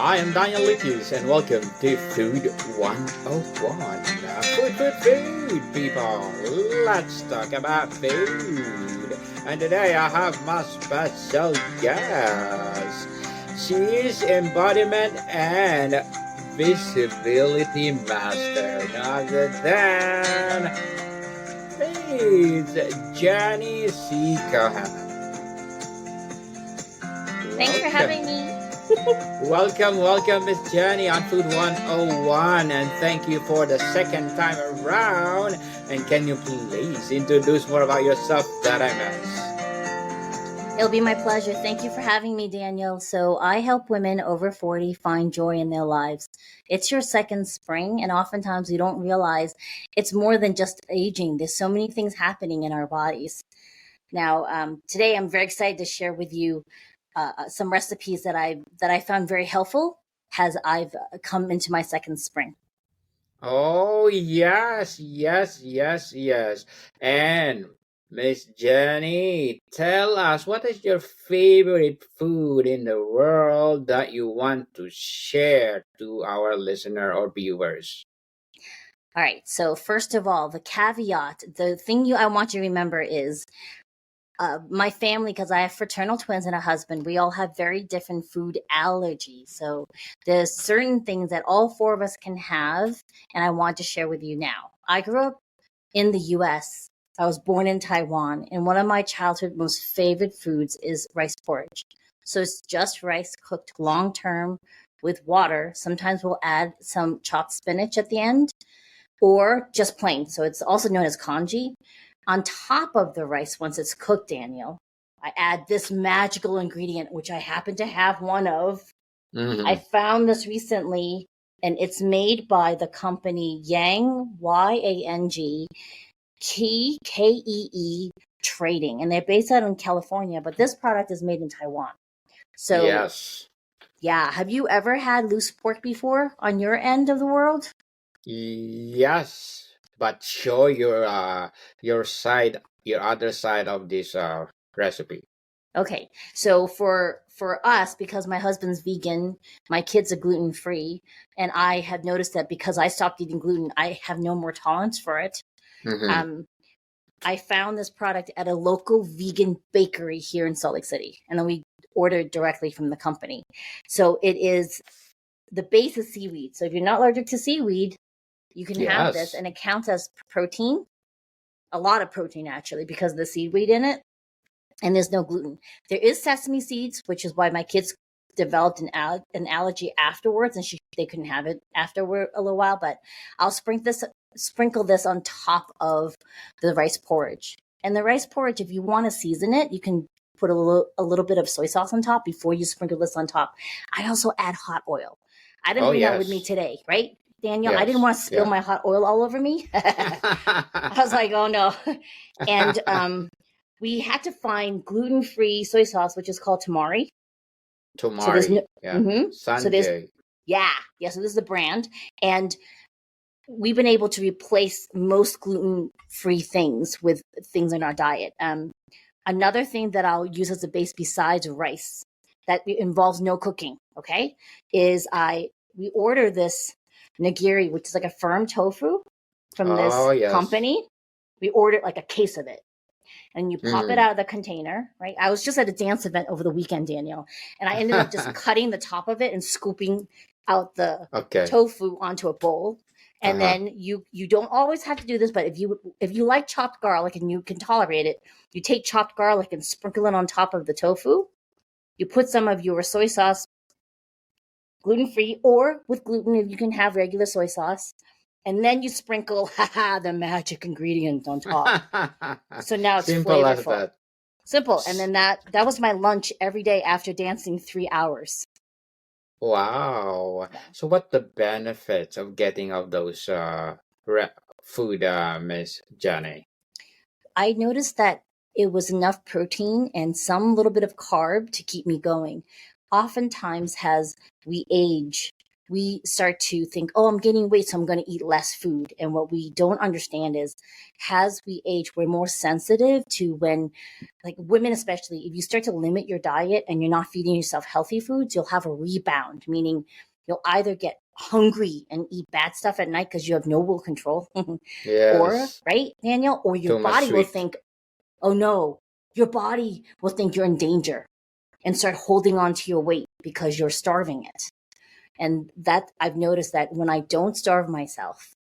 I am Daniel Lucas and welcome to Food 101. Food, people. Let's talk about food. And today I have my special guest. She is embodiment and visibility master. None other than Miss Jenny Cohen. Thanks for Welcome. having me. Welcome, Miss Jenny on Food 101, and thank you for the second time around. And can you please introduce more about yourself that I missed? It'll be my pleasure. Thank you for having me, Daniel. So I help women over 40 find joy in their lives. It's your second spring, and oftentimes we don't realize it's more than just aging. There's so many things happening in our bodies. Now, today I'm very excited to share with you some recipes that I found very helpful as I've come into my second spring. Oh, yes. And Miss Jenny, tell us what is your favorite food in the world that you want to share to our listener or viewers? All right. So first of all, the caveat, the thing I want you to remember is my family, because I have fraternal twins and a husband, we all have very different food allergies. So there's certain things that all four of us can have, and I want to share with you now. I grew up in the US. I was born in Taiwan, and one of my childhood most favorite foods is rice porridge. So it's just rice cooked long term with water. Sometimes we'll add some chopped spinach at the end, or just plain. So it's also known as congee. On top of the rice, once it's cooked, Daniel, I add this magical ingredient, which I happen to have one of. I found this recently, and it's made by the company Yang, Yang, Kee Trading, and they're based out in California, but this product is made in Taiwan. So, Yes. yeah, have you ever had loose pork before on your end of the world? Yes. But show your side, your other side of this recipe. Okay, so for us, because my husband's vegan, my kids are gluten free, and I have noticed that because I stopped eating gluten, I have no more tolerance for it. Mm-hmm. I found this product at a local vegan bakery here in Salt Lake City, and then we ordered directly from the company. So it is the base is seaweed. So if you're not allergic to seaweed, you can have this, Yes. and it counts as protein, a lot of protein actually, because of the seaweed in it. And there's no gluten. There is sesame seeds, which is why my kids developed an allergy afterwards, and they couldn't have it after a little while. But I'll sprinkle this on top of the rice porridge. And the rice porridge, if you want to season it, you can put a little bit of soy sauce on top before you sprinkle this on top. I also add hot oil. I didn't Oh, bring that with me yes. today, right, Daniel? I didn't Yes. want to spill Yeah. my hot oil all over me. I was like, oh no. And we had to find gluten-free soy sauce, which is called tamari. So there's Tomari. Yeah. so there's Sanjay. so this is the brand, and we've been able to replace most gluten-free things with things in our diet. Another thing that I'll use as a base besides rice that involves no cooking, okay, is we order this nigiri, which is like a firm tofu from this Oh, yes. company. We ordered like a case of it, and you pop it Mm. out of the container, right? I was just at a dance event over the weekend, Daniel, and I ended up just cutting the top of it and scooping out the Okay. tofu onto a bowl. And Uh-huh. then you don't always have to do this, but if you like chopped garlic and you can tolerate it, you take chopped garlic and sprinkle it on top of the tofu. You put some of your soy sauce, gluten-free or with gluten if you can have regular soy sauce. And then you sprinkle the magic ingredient on top. So now it's Simple as flavorful. that. Simple. And then that was my lunch every day after dancing 3 hours. Wow. So what the benefits of getting of those food, Miss Jenny? I noticed that it was enough protein and some little bit of carb to keep me going. Oftentimes, as we age, we start to think, oh, I'm gaining weight, so I'm going to eat less food. And what we don't understand is, as we age, we're more sensitive to when, like women especially, if you start to limit your diet and you're not feeding yourself healthy foods, you'll have a rebound, meaning you'll either get hungry and eat bad stuff at night because you have no will control, or, Yes. right, Daniel, or your Too much body will sweet. think, oh no, your body will think you're in danger and start holding on to your weight because you're starving it. And that I've noticed that when I don't starve myself,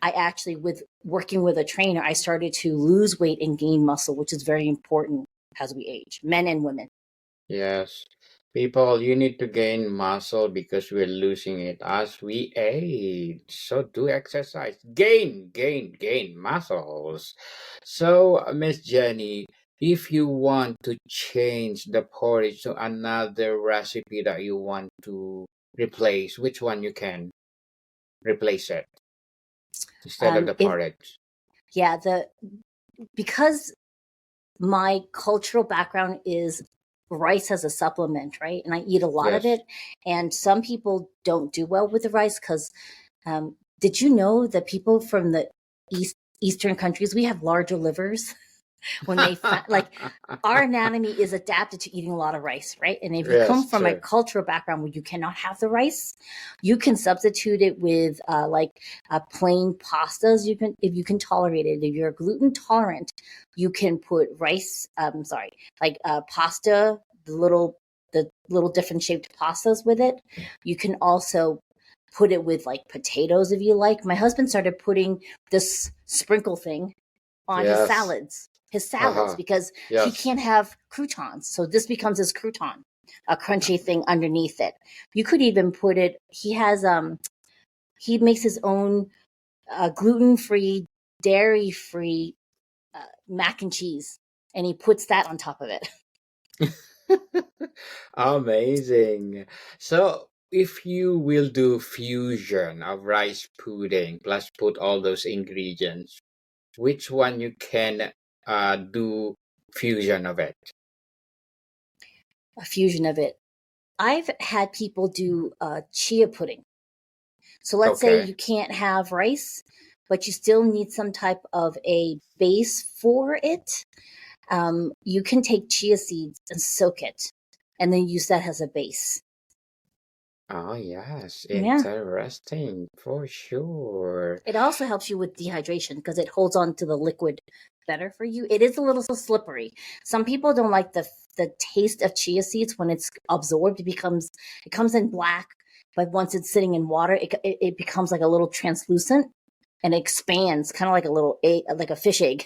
I actually, with working with a trainer, I started to lose weight and gain muscle, which is very important as we age, men and women. Yes. People, you need to gain muscle because we're losing it as we age. So do exercise. Gain muscles. So, Miss Jenny, if you want to change the porridge to another recipe that you want to replace, which one you can replace it instead of the If porridge? yeah, the because my cultural background is rice as a supplement, right? And I eat a lot of Yes. it. And some people don't do well with the rice because did you know that people from the eastern countries, we have larger livers when like our anatomy is adapted to eating a lot of rice, right? And if you come Yes, from a true. cultural background where you cannot have the rice, you can substitute it with plain pastas. You can, if you can tolerate it. If you're gluten tolerant, you can put rice. Pasta, the little different shaped pastas with it. You can also put it with like potatoes if you like. My husband started putting this sprinkle thing on Yes. his salads Haha. because he Yes. can't have croutons. So this becomes his crouton, a crunchy thing underneath it. You could even put it, he makes his own gluten-free, dairy-free mac and cheese, and he puts that on top of it. Amazing. So, if you will do fusion of rice pudding plus put all those ingredients, which one you can do fusion of it? A fusion of it. I've had people do chia pudding. So let's say Okay. you can't have rice, but you still need some type of a base for it. You can take chia seeds and soak it and then use that as a base. Oh, yes. Yeah. Interesting for sure. It also helps you with dehydration because it holds on to the liquid better for you. It is a little slippery. Some people don't like the taste of chia seeds when it's absorbed. It comes in black, but once it's sitting in water, it becomes like a little translucent and expands, kind of like a little egg, like a fish egg.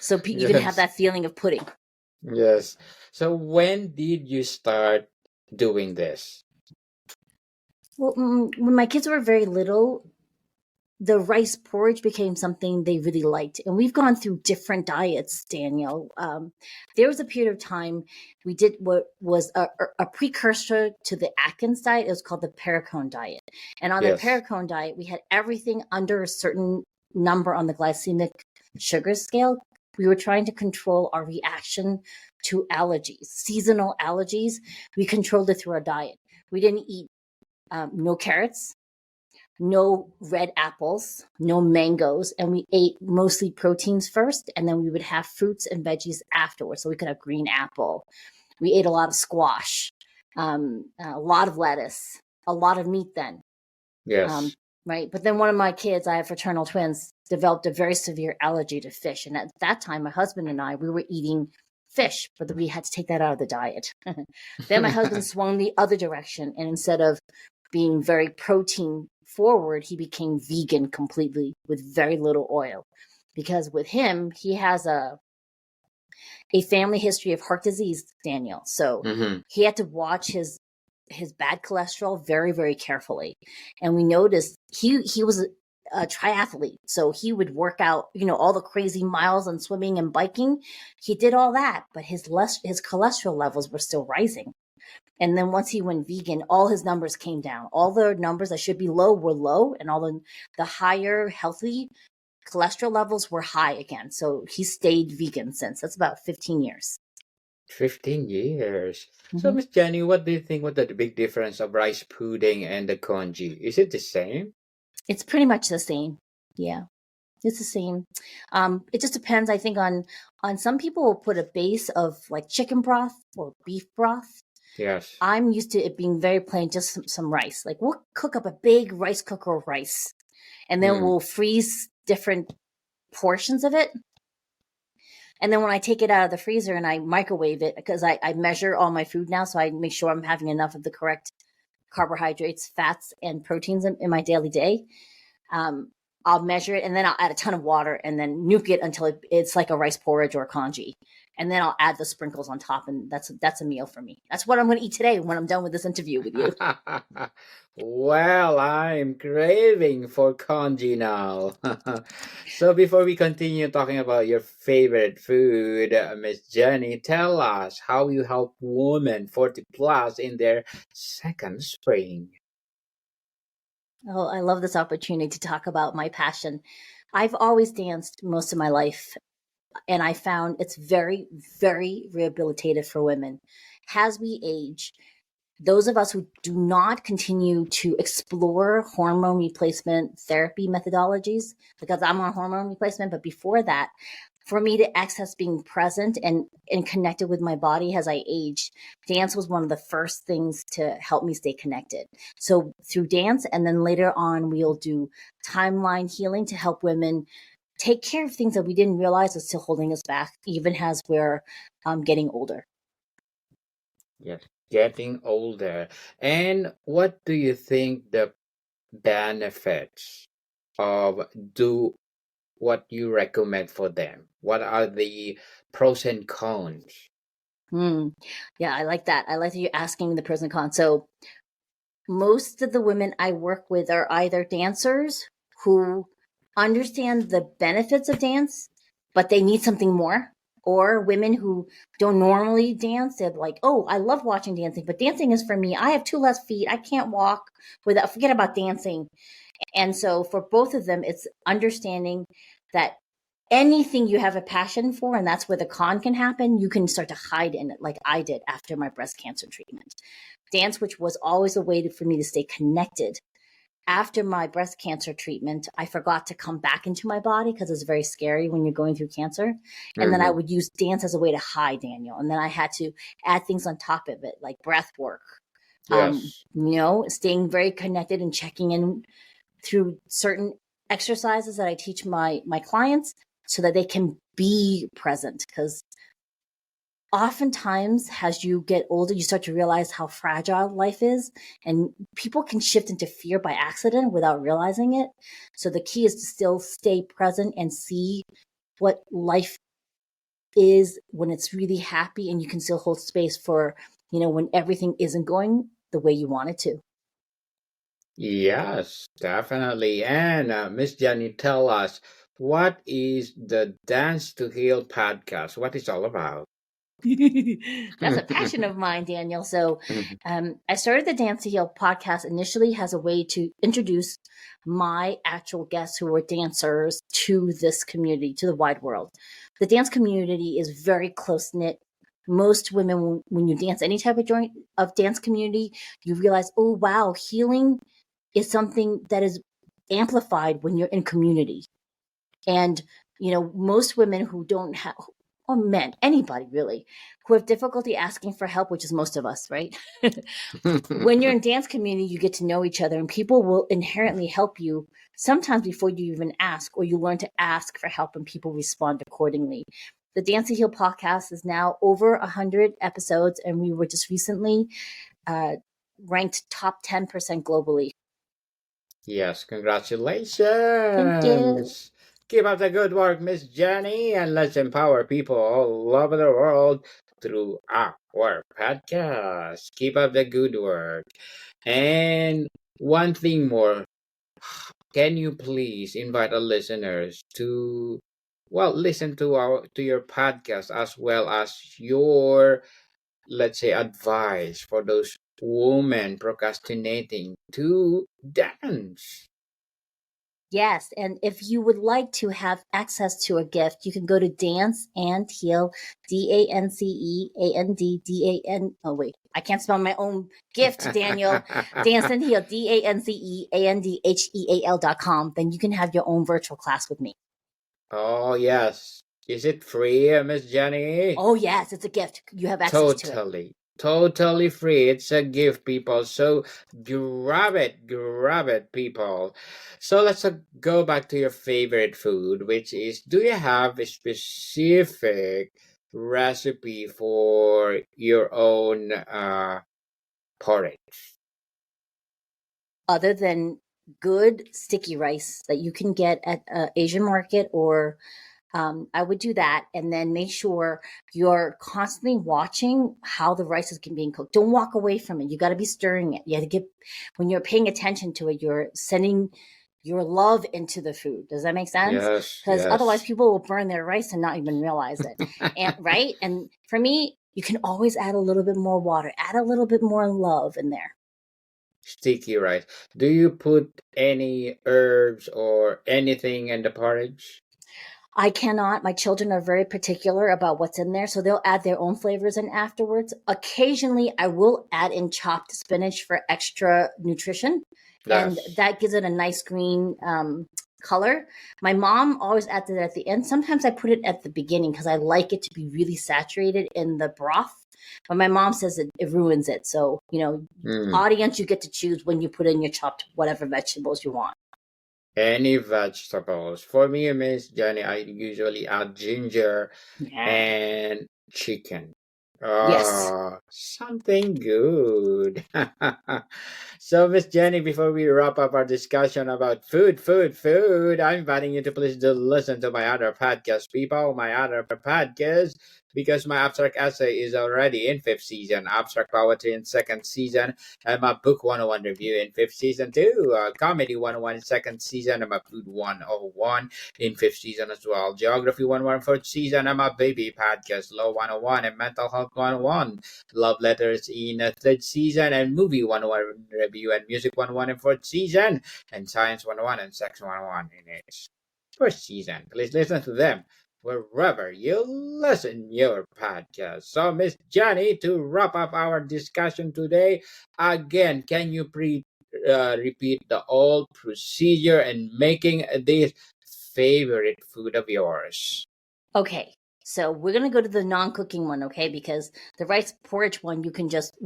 So you can have Yes. that feeling of pudding. Yes. So, when did you start doing this? Well, when my kids were very little, the rice porridge became something they really liked. And we've gone through different diets, Daniel. There was a period of time we did what was a precursor to the Atkins diet. It was called the Paracone diet. And on the Yes. Paracone diet, we had everything under a certain number on the glycemic sugar scale. We were trying to control our reaction to allergies, seasonal allergies. We controlled it through our diet. We didn't eat no carrots, no red apples, no mangoes, and we ate mostly proteins first, and then we would have fruits and veggies afterwards. So we could have green apple. We ate a lot of squash, a lot of lettuce, a lot of meat then, um, Yes. right? But then one of my kids, I have fraternal twins, developed a very severe allergy to fish. And at that time, my husband and I, we were eating fish, but we had to take that out of the diet. Then my husband swung the other direction, and instead of being very protein forward, he became vegan completely with very little oil. Because with him, he has a family history of heart disease, Daniel. So Mm-hmm. he had to watch his bad cholesterol very, very carefully. And we noticed he was a triathlete. So he would work out, all the crazy miles and swimming and biking. He did all that, but his cholesterol levels were still rising. And then once he went vegan, all his numbers came down. All the numbers that should be low were low, and all the higher healthy cholesterol levels were high again. So he stayed vegan since. That's about 15 years. 15 years. So, Hmm. Miss Jenny, what do you think? What the big difference of rice pudding and the congee? Is it the same? It's pretty much the same. Yeah, it's the same. It just depends, I think, on some people will put a base of like chicken broth or beef broth. Yes. I'm used to it being very plain, just some rice. Like we'll cook up a big rice cooker of rice, and then Mm. we'll freeze different portions of it. And then when I take it out of the freezer and I microwave it, because I measure all my food now, so I make sure I'm having enough of the correct carbohydrates, fats, and proteins in my daily day. Um, I'll measure it and then I'll add a ton of water and then nuke it until it's like a rice porridge or a congee. And then I'll add the sprinkles on top, and that's a meal for me. That's what I'm going to eat today when I'm done with this interview with you. Well, I'm craving for congee now. So before we continue talking about your favorite food, Miss Jenny, tell us how you help women 40 plus in their second spring. Oh, I love this opportunity to talk about my passion. I've always danced most of my life, and I found it's very, very rehabilitative for women. As we age, those of us who do not continue to explore hormone replacement therapy methodologies, because I'm on hormone replacement, but before that, for me to access being present and connected with my body as I age, dance was one of the first things to help me stay connected. So through dance, and then later on, we'll do timeline healing to help women take care of things that we didn't realize was still holding us back, even as we're getting older. Yes. Getting older. And what do you think the benefits of do what you recommend for them? What are the pros and cons? Hmm. Yeah, I like that. I like that you're asking the pros and cons. So most of the women I work with are either dancers who understand the benefits of dance, but they need something more, or women who don't normally dance. They're like, oh, I love watching dancing, but dancing is for me. I have two left feet. I can't walk without, forget about dancing. And so for both of them, it's understanding that anything you have a passion for, and that's where the con can happen, you can start to hide in it, like I did after my breast cancer treatment. Dance, which was always a way for me to stay connected. After my breast cancer treatment, I forgot to come back into my body because it's very scary when you're going through cancer. And then I Mhm. would use dance as a way to hide, Daniel. And then I had to add things on top of it, like breath work, Yes. staying very connected and checking in through certain exercises that I teach my clients so that they can be present, because oftentimes as you get older you start to realize how fragile life is, and people can shift into fear by accident without realizing it. So the key is to still stay present and see what life is when it's really happy, and you can still hold space for when everything isn't going the way you want it to. Yes, definitely. And Miss Jenny, tell us what is the Dance to Heal podcast? What is all about? That's a passion of mine, Daniel. So, I started the Dance to Heal podcast initially as a way to introduce my actual guests who are dancers to this community, to the wide world. The dance community is very close knit. Most women, when you dance any type of joint of dance community, you realize, oh wow, healing is something that is amplified when you're in community. And most women who don't have, or men, anybody really, who have difficulty asking for help, which is most of us, right? When you're in dance community, you get to know each other, and people will inherently help you sometimes before you even ask, or you learn to ask for help and people respond accordingly. The Dance to Heal podcast is now over 100 episodes, and we were just recently uh, ranked top 10% globally. Yes, Thank you. congratulations. Keep up the good work, Miss Jenny, and let's empower people all over the world through our podcast. Keep up the good work. And one thing more, can you please invite our listeners to listen to your podcast as well as your, let's say, advice for those women procrastinating to dance? Yes, and if you would like to have access to a gift, you can go to Dance and Heal, DanceAndDan. Oh wait, I can't spell my own gift, Daniel. Dance and Heal, DanceAndHeal.com. Then you can have your own virtual class with me. Oh, yes. Is it free, Miss Jenny? Oh yes, it's a gift. You have access to it. Totally free. It's a gift, people. So grab it, people. So let's go back to your favorite food, which is, do you have a specific recipe for your own porridge? Other than good sticky rice that you can get at Asian market, or I would do that, and then make sure you're constantly watching how the rice is being cooked. Don't walk away from it. You got to be stirring it. You have to get, when you're paying attention to it, you're sending your love into the food. Does that make sense? Yes, Because otherwise yes. people will burn their rice and not even realize it. And right? And for me, you can always add a little bit more water, add a little bit more love in there. Sticky rice. Do you put any herbs or anything in the porridge? I cannot. My children are very particular about what's in there, so they'll add their own flavors in afterwards. Occasionally, I will add in chopped spinach for extra nutrition, and Yes. that gives it a nice green color. My mom always adds it at the end. Sometimes I put it at the beginning because I like it to be really saturated in the broth. But my mom says it ruins it. So, audience, you get to choose when you put in your chopped whatever vegetables you want. Any vegetables. For me, Miss Jenny, I usually add ginger and chicken. Yes. Something good. So, Miss Jenny, before we wrap up our discussion about food, I'm inviting you to please do listen to my other podcast, people, my other podcast, because my abstract essay is already in fifth season, abstract poetry in second season, and my book 101 review in fifth season too, comedy 101 in second season, and my food 101 in fifth season as well, geography 101 fourth season, and my baby podcast law 101 and mental health 101, love letters in third season, and movie 101 review and music 101 in fourth season, and science 101 and sex 101 in its first season. Please listen to them wherever you listen your podcast. So, Miss Jenny, to wrap up our discussion today, again, can you repeat the old procedure in making this favorite food of yours? Okay, so we're gonna go to the non-cooking one, okay? Because the rice porridge one, we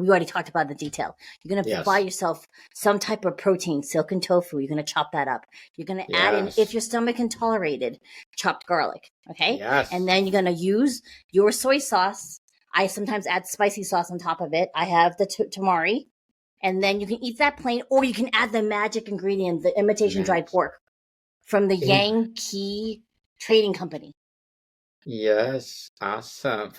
already talked about the detail. You're gonna buy yourself some type of protein, silken tofu. You're gonna chop that up. You're gonna add in, if your stomach can tolerate it, chopped garlic, okay? Yes. And then you're gonna use your soy sauce. I sometimes add spicy sauce on top of it. I have the tamari. And then you can eat that plain, or you can add the magic ingredient, the imitation dried pork from the Yang Key Trading Company. Yes, awesome.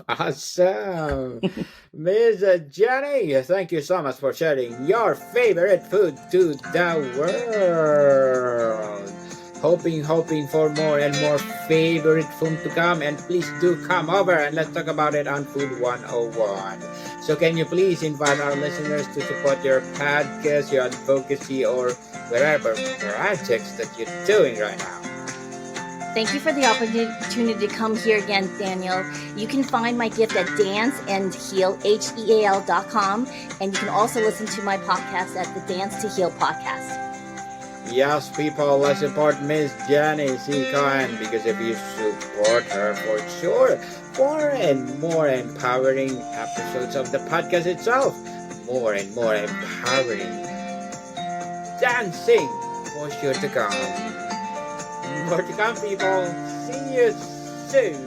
Miss Jenny, thank you so much for sharing your favorite food to the world. Hoping for more and more favorite food to come, and please do come over and let's talk about it on Food 101. So can you please invite our listeners to support your podcast, your advocacy, or whatever projects that you're doing right now? Thank you for the opportunity to come here again, Daniel. You can find my gift at danceandheal, HEAL.com. And you can also listen to my podcast at the Dance to Heal podcast. Yes, people, let's support Miss Jenny Cohen, because if you support her, for sure, more and more empowering episodes of the podcast itself, more and more empowering dancing for sure to come. More to come, people. See you soon.